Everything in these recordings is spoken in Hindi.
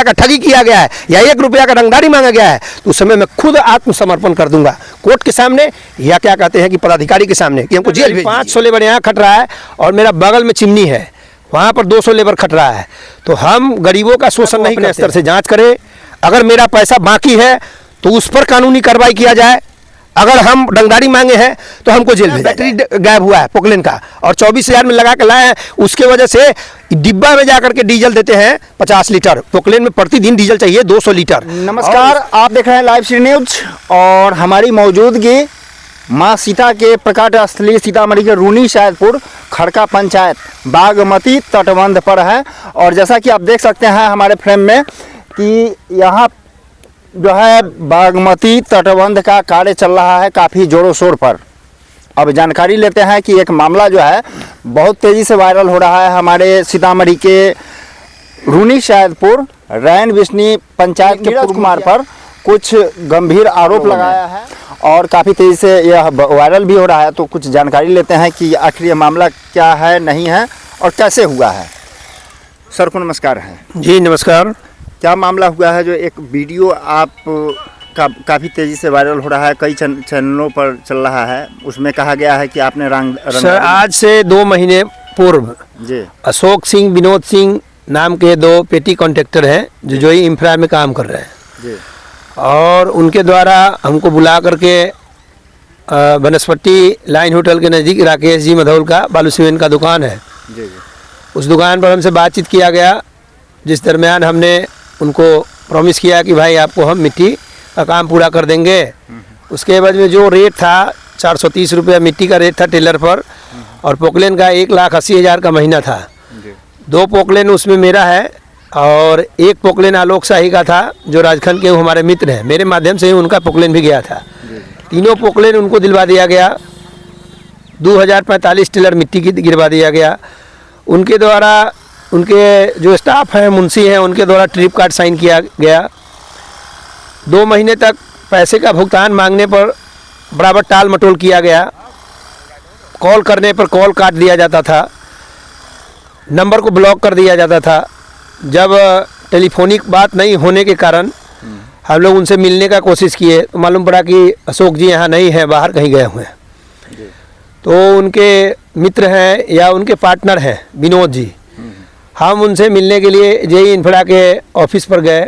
का ठगी किया गया है या 1 रुपया का रंगदारी मांगा गया है तो उस समय मैं खुद आत्मसमर्पण कर दूंगा कोर्ट के सामने या क्या कहते हैं कि पदाधिकारी के सामने कि हमको जेल भेज 500 लेबर यहाँ खट रहा है और मेरा बगल में चिमनी है वहाँ पर 200 लेबर खट रहा है। तो हम गरीबों का शोषण नहीं करते। स्तर से जाँच करें, अगर मेरा पैसा बाकी है तो उस पर कानूनी कार्रवाई किया जाए, अगर हम रंगदारी मांगे हैं तो हमको जेल भेजा। बैटरी गायब हुआ है पोकलेन का और 24,000 में लगा के लाए हैं, उसके वजह से डिब्बा में जाकर के डीजल देते हैं 50 लीटर, पोकलेन में प्रतिदिन डीजल चाहिए 200 लीटर। नमस्कार, आप देख रहे हैं लाइव सी न्यूज और हमारी मौजूदगी माँ सीता के प्रकट स्थली सीतामढ़ी के रूनी शायदपुर खड़का पंचायत बागमती तटबंध पर है। और जैसा कि आप देख सकते हैं हमारे फ्रेम में कि यहाँ जो है बागमती तटबंध का कार्य चल रहा है काफ़ी ज़ोरों शोर पर। अब जानकारी लेते हैं कि एक मामला जो है बहुत तेज़ी से वायरल हो रहा है हमारे सीतामढ़ी के रूनी शायदपुर रैन बिस्नी पंचायत के पूर्व कुमार पर कुछ गंभीर आरोप लगाया है और काफ़ी तेज़ी से यह वायरल भी हो रहा है। तो कुछ जानकारी लेते हैं कि आखिर ये मामला क्या है, नहीं है और कैसे हुआ है। सर को नमस्कार है। जी नमस्कार। क्या मामला हुआ है जो एक वीडियो आप काफ़ी तेज़ी से वायरल हो रहा है, कई चैनलों पर चल रहा है, उसमें कहा गया है कि आपने सर आज से 2 महीने पूर्व जी अशोक सिंह विनोद सिंह नाम के 2 पेटी कॉन्ट्रैक्टर हैं जो ही इंफ्रा में काम कर रहे हैं जी, और उनके द्वारा हमको बुला करके बनस्पति लाइन होटल के नज़दीक राकेश जी मधौल का बालू सीमेंट का दुकान है जी जी, उस दुकान पर हमसे बातचीत किया गया, जिस दरमियान हमने उनको प्रॉमिस किया कि भाई आपको हम मिट्टी का काम पूरा कर देंगे। उसके बाद में जो रेट था 430 रुपया मिट्टी का रेट था टेलर पर और पोकलेन का 1,80,000 का महीना था। 2 पोकलेन उसमें मेरा है और 1 पोकलेन आलोक शाही का था जो राजखंड के हमारे मित्र हैं, मेरे माध्यम से ही उनका पोकलेन भी गया था। तीनों पोकलेन उनको दिलवा दिया गया, 2045 टेलर मिट्टी की गिरवा दिया गया। उनके द्वारा उनके जो स्टाफ हैं मुंशी हैं उनके द्वारा ट्रिप कार्ड साइन किया गया। 2 महीने तक पैसे का भुगतान मांगने पर बराबर टाल मटोल किया गया, कॉल करने पर कॉल काट दिया जाता था, नंबर को ब्लॉक कर दिया जाता था। जब टेलीफोनिक बात नहीं होने के कारण हम लोग उनसे मिलने का कोशिश किए तो मालूम पड़ा कि अशोक जी यहाँ नहीं हैं, बाहर कहीं गए हुए हैं। तो उनके मित्र हैं या उनके पार्टनर हैं विनोद जी, हम उनसे मिलने के लिए जेई इंफ्रा के ऑफिस पर गए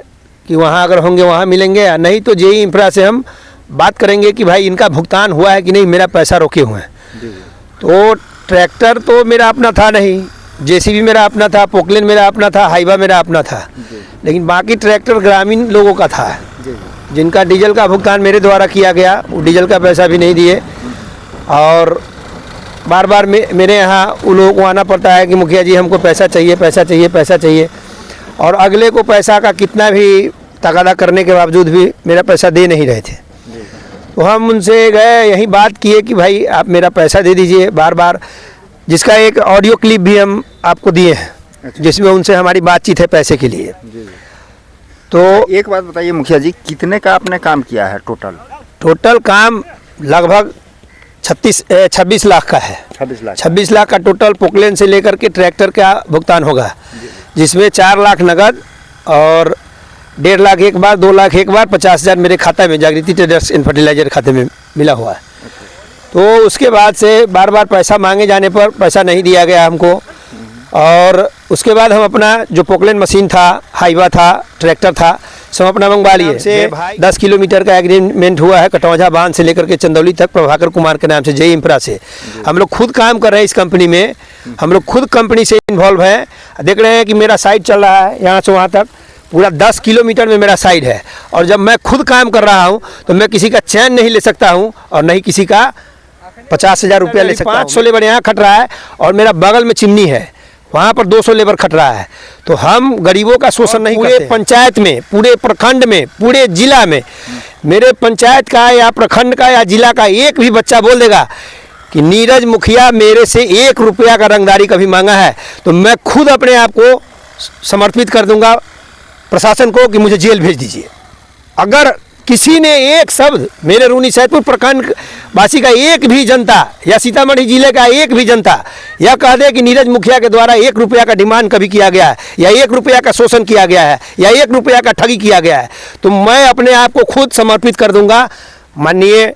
कि वहाँ अगर होंगे वहाँ मिलेंगे, या नहीं तो जेई इंफ्रा से हम बात करेंगे कि भाई इनका भुगतान हुआ है कि नहीं, मेरा पैसा रोके हुए हैं। तो ट्रैक्टर तो मेरा अपना था नहीं, जेसीबी मेरा अपना था, पोकलेन मेरा अपना था, हाइवा मेरा अपना था, लेकिन बाकी ट्रैक्टर ग्रामीण लोगों का था जिनका डीजल का भुगतान मेरे द्वारा किया गया। वो डीजल का पैसा भी नहीं दिए और बार बार मेरे यहाँ उन लोगों को आना पड़ता है कि मुखिया जी हमको पैसा चाहिए, पैसा चाहिए, पैसा चाहिए, और अगले को पैसा का कितना भी तगादा करने के बावजूद भी मेरा पैसा दे नहीं रहे थे। तो हम उनसे गए, यही बात किए कि भाई आप मेरा पैसा दे दीजिए बार बार, जिसका एक ऑडियो क्लिप भी हम आपको दिए हैं जिसमें उनसे हमारी बातचीत है पैसे के लिए। तो एक बात बताइए मुखिया जी, कितने का आपने काम किया है टोटल काम लगभग 26 लाख का है। 26 लाख का टोटल पोकलेन से लेकर के ट्रैक्टर का भुगतान होगा, जिसमें 4 लाख नगद और 1.5 लाख एक बार, 2 लाख एक बार, 50,000 मेरे खाता में जागृति ट्रेडर्स एंड फर्टिलाइजर खाते में मिला हुआ है। तो उसके बाद से बार बार पैसा मांगे जाने पर पैसा नहीं दिया गया हमको, और उसके बाद हम अपना जो पोकलेन मशीन था, हाइवा था, ट्रैक्टर था, सब अपना मंगवा लिए। से 10 किलोमीटर का एग्रीमेंट हुआ है कटौझा बांध से लेकर के चंदौली तक प्रभाकर कुमार के नाम से जेई इंफ्रा से। हम लोग खुद काम कर रहे हैं इस कंपनी में, हम लोग खुद कंपनी से इन्वॉल्व हैं। देख रहे हैं कि मेरा साइड चल रहा है यहाँ से वहाँ तक, पूरा 10 किलोमीटर में मेरा साइड है, और जब मैं खुद काम कर रहा हूँ तो मैं किसी का चैन नहीं ले सकता हूँ और नहीं किसी का 50,000 रुपया ले सकता हूँ। 500 लेबर यहाँ खट रहा है और मेरा बगल में चिमनी है, वहाँ पर 200 लेबर खट रहा है। तो हम गरीबों का शोषण नहीं करते। पूरे पंचायत में, पूरे प्रखंड में, पूरे जिला में, मेरे पंचायत का या प्रखंड का या जिला का एक भी बच्चा बोल देगा कि नीरज मुखिया मेरे से 1 रुपया का रंगदारी कभी मांगा है तो मैं खुद अपने आप को समर्पित कर दूंगा प्रशासन को कि मुझे जेल भेज दीजिए। अगर किसी ने एक शब्द मेरे रूनी सैदपुर प्रखंड वासी का एक भी जनता या सीतामढ़ी जिले का एक भी जनता यह कह दे कि नीरज मुखिया के द्वारा 1 रुपया का डिमांड कभी किया गया है या 1 रुपया का शोषण किया गया है या 1 रुपया का ठगी किया गया है, तो मैं अपने आप को खुद समर्पित कर दूंगा माननीय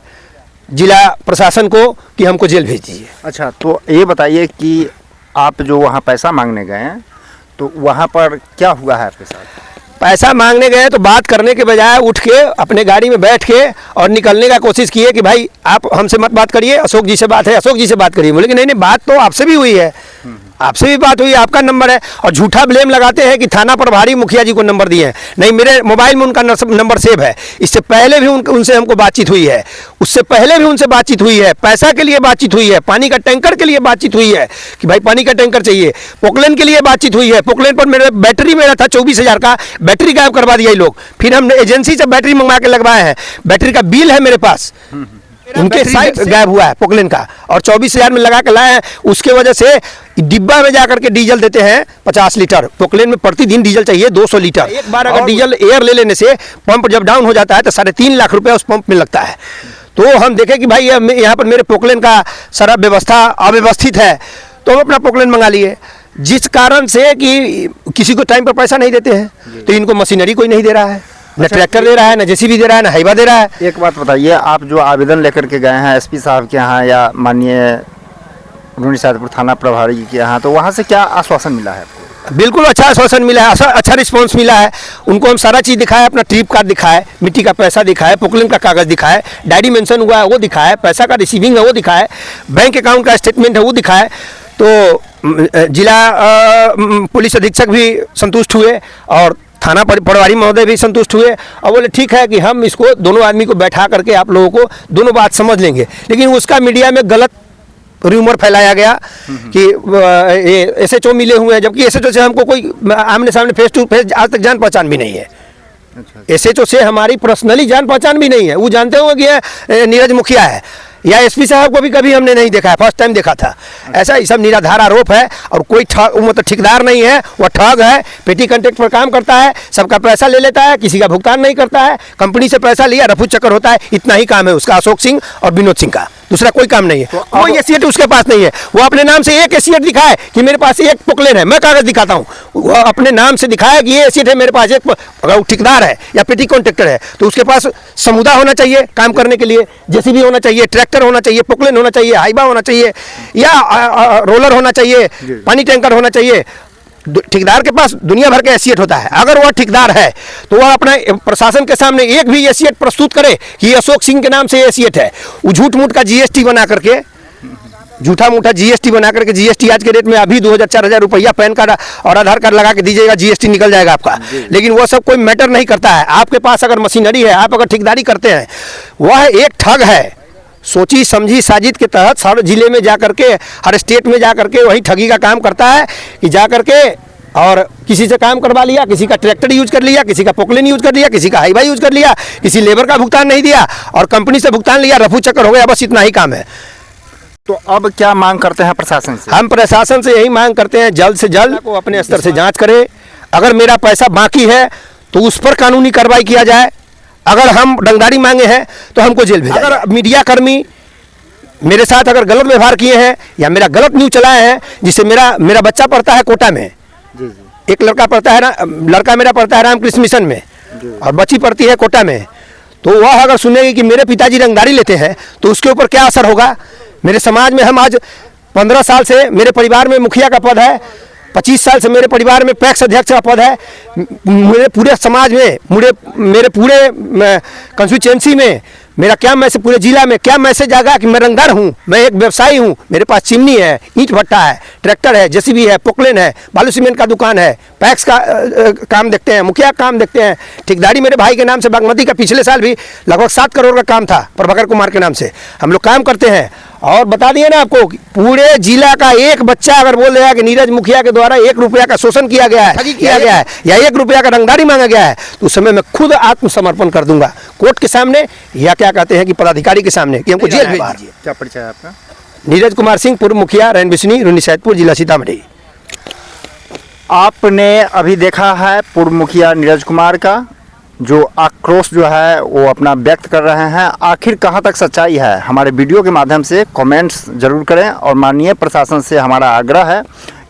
जिला प्रशासन को कि हमको जेल भेज दीजिए। अच्छा, तो ये बताइए कि आप जो वहाँ पैसा मांगने गए हैं तो वहाँ पर क्या हुआ है आपके साथ? पैसा मांगने गए तो बात करने के बजाय उठ के अपने गाड़ी में बैठ के और निकलने का कोशिश किए कि भाई आप हमसे मत बात करिए, अशोक जी से बात है, अशोक जी से बात करिए। बोले कि नहीं बात तो आपसे भी हुई है, आपसे भी बात हुई है, आपका नंबर है। और झूठा ब्लेम लगाते हैं कि थाना प्रभारी मुखिया जी को नंबर दिए हैं। नहीं, मेरे मोबाइल में उनका नंबर सेव है। इससे पहले भी उनसे हमको बातचीत हुई है, उससे पहले भी उनसे बातचीत हुई है, पैसा के लिए बातचीत हुई है, पानी का टैंकर के लिए बातचीत हुई है कि भाई पानी का टैंकर चाहिए, पोकलेन के लिए बातचीत हुई है। पोकलेन पर मेरे बैटरी मेरा था 24,000 का, बैटरी गायब करवा दिया ये लोग। फिर हमने एजेंसी से बैटरी मंगवा के लगवाए हैं, बैटरी का बिल है मेरे पास, उनके साइड गायब हुआ है पोकलेन का, और 24,000 में लगा के लाए हैं। उसके वजह से डिब्बा में जाकर के डीजल देते हैं 50 लीटर, पोकलेन में प्रतिदिन डीजल चाहिए 200 लीटर। एक बार अगर डीजल एयर ले लेने से पंप जब डाउन हो जाता है तो 3.5 लाख रुपया उस पंप में लगता है। तो हम देखें कि भाई यहाँ पर मेरे पोकलेन का सारा व्यवस्था अव्यवस्थित है, तो हम अपना पोकलेन मंगा लिए, जिस कारण से कि किसी को टाइम पर पैसा नहीं देते हैं। तो इनको मशीनरी कोई नहीं दे रहा है, न ट्रैक्टर दे रहा है, न जेसीबी दे रहा है, न हाइवा दे रहा है। एक बात बताइए, आप जो आवेदन लेकर के गए हैं एसपी साहब के यहाँ या माननीय रूनी सैदपुर थाना प्रभारी के यहाँ, तो वहाँ से क्या आश्वासन मिला है आपको? बिल्कुल अच्छा आश्वासन मिला है, अच्छा रिस्पांस मिला है। उनको हम सारा चीज़ दिखाए, अपना ट्रिप कार्ड दिखाए, मिट्टी का पैसा दिखाए, पोकलेन का कागज़ दिखाए, डायरी मेंशन हुआ है वो दिखाए, पैसा का रिसीविंग है वो दिखाए, बैंक अकाउंट का स्टेटमेंट है वो दिखाए। तो जिला पुलिस अधीक्षक भी संतुष्ट हुए और थाना पटवारी महोदय भी संतुष्ट हुए और बोले ठीक है कि हम इसको दोनों आदमी को बैठा करके आप लोगों को दोनों बात समझ लेंगे। लेकिन उसका मीडिया में गलत रूमर फैलाया गया कि SHO मिले हुए हैं, जबकि SHO से हमको कोई आमने सामने फेस टू फेस आज तक जान पहचान भी नहीं है। SHO से हमारी पर्सनली जान पहचान भी नहीं है। वो जानते होंगे कि ये नीरज मुखिया है, या एसपी साहब को भी कभी हमने नहीं देखा है, फर्स्ट टाइम देखा था। ऐसा ये सब निराधार आरोप है और कोई मतलब ठेकेदार नहीं है, वह ठग है, पेटी कॉन्ट्रैक्ट पर काम करता है, सबका पैसा ले लेता है, किसी का भुगतान नहीं करता है, कंपनी से पैसा लिया, रफू चक्कर होता है। इतना ही काम है उसका, अशोक सिंह और विनोद सिंह का, दूसरा कोई काम नहीं है। तो कोई एसीएट उसके पास नहीं है। वो अपने नाम से एक एसीएट दिखाए कि मेरे पास एक पोकलेन है, मैं कागज दिखाता हूँ, वो अपने नाम से दिखाया कि ये एसीएट है मेरे पास एक। अगर वो ठेकेदार है या पेटी कॉन्ट्रैक्टर है तो उसके पास समुदाय होना चाहिए काम करने के लिए, जेसीबी होना चाहिए, ट्रैक्टर होना चाहिए, पोकलेन होना चाहिए, हाइबा होना चाहिए, या रोलर होना चाहिए, पानी टैंकर होना चाहिए। ठेकेदार के पास दुनिया भर का एसीएट होता है। अगर वह ठेकेदार है तो वह अपना प्रशासन के सामने एक भी एसीएट प्रस्तुत करे कि अशोक सिंह के नाम से एसीएट है। वो झूठ मूठ का जीएसटी बना करके, झूठा मूठा जीएसटी बना करके, जीएसटी आज के रेट में अभी 2,000-4,000 रुपया पैन कार्ड और आधार कार्ड लगा के दीजिएगा, जीएसटी निकल जाएगा आपका। लेकिन वो सब कोई मैटर नहीं करता है। आपके पास अगर मशीनरी है, आप अगर ठेकेदारी करते हैं, वह एक ठग है। सोची समझी साजिश के तहत सारे जिले में जा करके, हर स्टेट में जा करके वही ठगी का काम करता है कि जा करके और किसी से काम करवा लिया, किसी का ट्रैक्टर यूज कर लिया, किसी का पोकलेन यूज कर लिया, किसी का हाईवा यूज कर लिया, किसी लेबर का भुगतान नहीं दिया और कंपनी से भुगतान लिया, रफू चक्कर हो गया। बस इतना ही काम है। तो अब क्या मांग करते हैं प्रशासन से? हम प्रशासन से यही मांग करते हैं, जल्द से जल्द को अपने स्तर से जाँच करे। अगर मेरा पैसा बाकी है तो उस पर कानूनी कार्रवाई किया जाए। अगर हम रंगदारी मांगे हैं तो हमको जेल भेजा। अगर मीडिया कर्मी मेरे साथ अगर गलत व्यवहार किए हैं या मेरा गलत न्यूज चलाए हैं, जिससे मेरा बच्चा पढ़ता है कोटा में, एक लड़का पढ़ता है, लड़का मेरा पढ़ता है रामकृष्ण मिशन में और बच्ची पढ़ती है कोटा में, तो वह अगर सुनेगी कि मेरे पिताजी रंगदारी लेते हैं तो उसके ऊपर क्या असर होगा। मेरे समाज में हम आज 15 साल से मेरे परिवार में मुखिया का पद है, 25 साल से मेरे परिवार में पैक्स अध्यक्ष का पद है। मेरे पूरे समाज में, मेरे पूरे कंस्टिट्यूएंसी में मेरा क्या मैसेज, पूरे जिला में क्या मैसेज आएगा कि मैं रंगदार हूँ, मैं एक व्यवसायी हूँ, मेरे पास चिमनी है, ईंट भट्टा है, ट्रैक्टर है, जेसीबी है, पोकलेन है, बालू सीमेंट का दुकान है, पैक्स का काम देखते हैं, मुखिया काम देखते हैं, ठेकेदारी मेरे भाई के नाम से बागमती का पिछले साल भी लगभग 7 करोड़ का काम था प्रभाकर कुमार के नाम से, हम लोग काम करते हैं। और बता दिए ना आपको, पूरे जिला का एक बच्चा अगर बोल रहा है कि नीरज मुखिया के द्वारा 1 रुपया का शोषण किया गया है, ठगी किया गया है या 1 रुपया का रंगदारी मांगा गया है, तो उस समय मैं खुद आत्मसमर्पण कर दूंगा कोर्ट के सामने, या क्या कहते हैं कि पदाधिकारी के सामने, कि हमको जेल भेज दीजिए। क्या परिचय है आपका? नीरज कुमार सिंह, पूर्व मुखिया रैन बिस्नी, रूनी सैदपुर, जिला सीतामढ़ी। आपने अभी देखा है पूर्व मुखिया नीरज कुमार का जो आक्रोश जो है वो अपना व्यक्त कर रहे हैं। आखिर कहाँ तक सच्चाई है, हमारे वीडियो के माध्यम से कमेंट्स जरूर करें। और माननीय प्रशासन से हमारा आग्रह है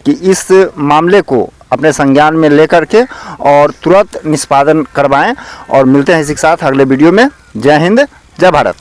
कि इस मामले को अपने संज्ञान में लेकर के और तुरंत निष्पादन करवाएं। और मिलते हैं इसी के साथ अगले वीडियो में। जय हिंद, जय भारत।